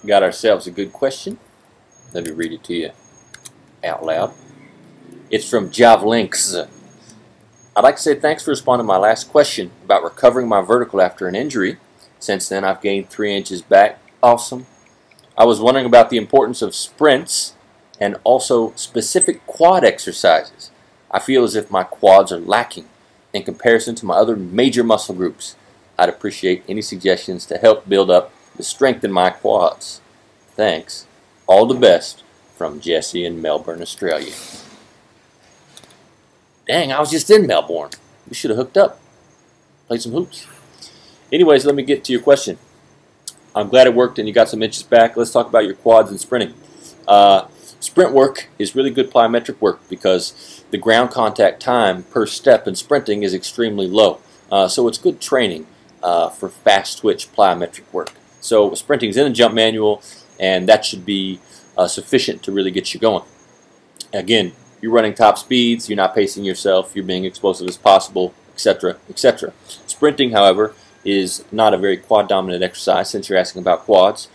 Got ourselves a good question. Let me read it to you out loud. It's from Javlinks. I'd like to say thanks for responding to my last question about recovering my vertical after an injury. Since then, I've gained 3 inches back. Awesome. I was wondering about the importance of sprints and also specific quad exercises. I feel as if my quads are lacking in comparison to my other major muscle groups. I'd appreciate any suggestions to help build up the strength in my quads. Thanks. All the best from Jesse in Melbourne, Australia. Dang, I was just in Melbourne. We should have hooked up. Played some hoops. Anyways, let me get to your question. I'm glad it worked and you got some inches back. Let's talk about your quads and sprinting. Sprint work is really good plyometric work because the ground contact time per step in sprinting is extremely low. So it's good training for fast twitch plyometric work. So sprinting is in the jump manual, and that should be sufficient to really get you going. Again, you're running top speeds, you're not pacing yourself, you're being explosive as possible, etc., etc. Sprinting, however, is not a very quad dominant exercise since you're asking about quads.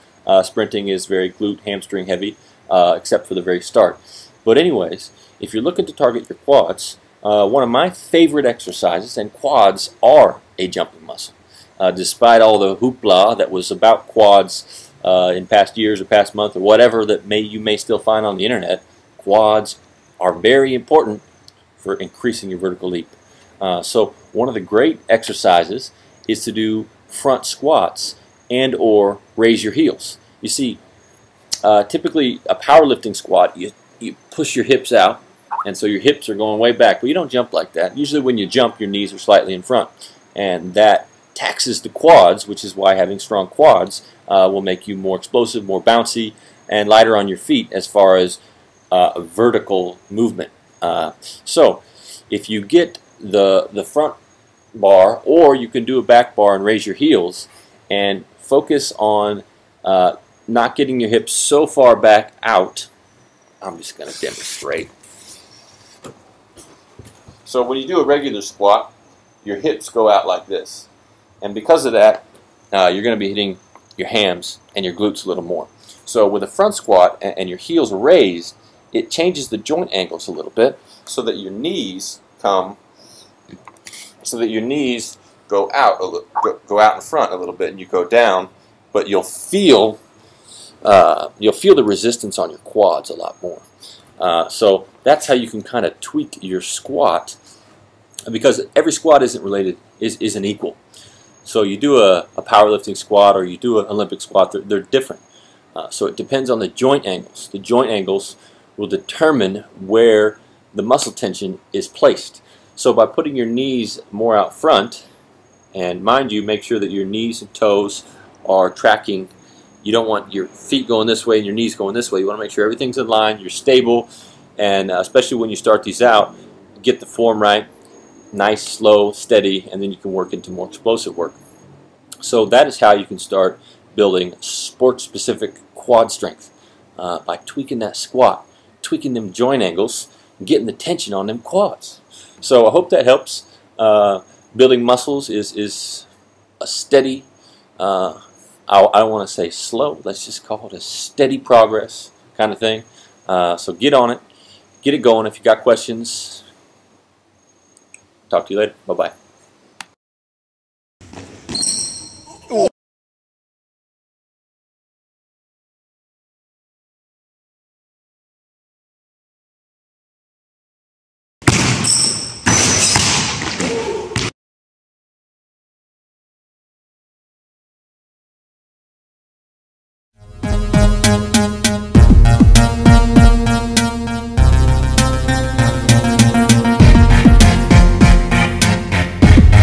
Sprinting is very glute, hamstring heavy, except for the very start. But anyways, if you're looking to target your quads, one of my favorite exercises, and quads are a jumping muscle. Despite all the hoopla that was about quads in past years or past month or whatever that you may still find on the internet, quads are very important for increasing your vertical leap. So one of the great exercises is to do front squats and or raise your heels. You see, typically a powerlifting squat, you push your hips out, and so your hips are going way back, but you don't jump like that. Usually when you jump, your knees are slightly in front, and that taxes the quads, which is why having strong quads will make you more explosive, more bouncy, and lighter on your feet as far as vertical movement. So if you get the front bar, or you can do a back bar and raise your heels and focus on not getting your hips so far back out. I'm just going to demonstrate. So when you do a regular squat, your hips go out like this, and because of that you're going to be hitting your hams and your glutes a little more. So with a front squat and your heels are raised, it changes the joint angles a little bit so that your knees go out go out in front a little bit, and you go down, but you'll feel the resistance on your quads a lot more. So that's how you can kind of tweak your squat, because every squat isn't equal. So you do a powerlifting squat or you do an Olympic squat, they're different. So it depends on the joint angles. The joint angles will determine where the muscle tension is placed. So by putting your knees more out front, and mind you, make sure that your knees and toes are tracking. You don't want your feet going this way and your knees going this way. You want to make sure everything's in line, you're stable, and especially when you start these out, get the form right, nice, slow, steady, and then you can work into more explosive work. So that is how you can start building sport-specific quad strength, by tweaking that squat, tweaking them joint angles, and getting the tension on them quads. So I hope that helps. Building muscles is a steady, I don't want to say slow, let's just call it a steady progress kind of thing. So get on it, get it going. If you got questions, talk to you later. Bye-bye.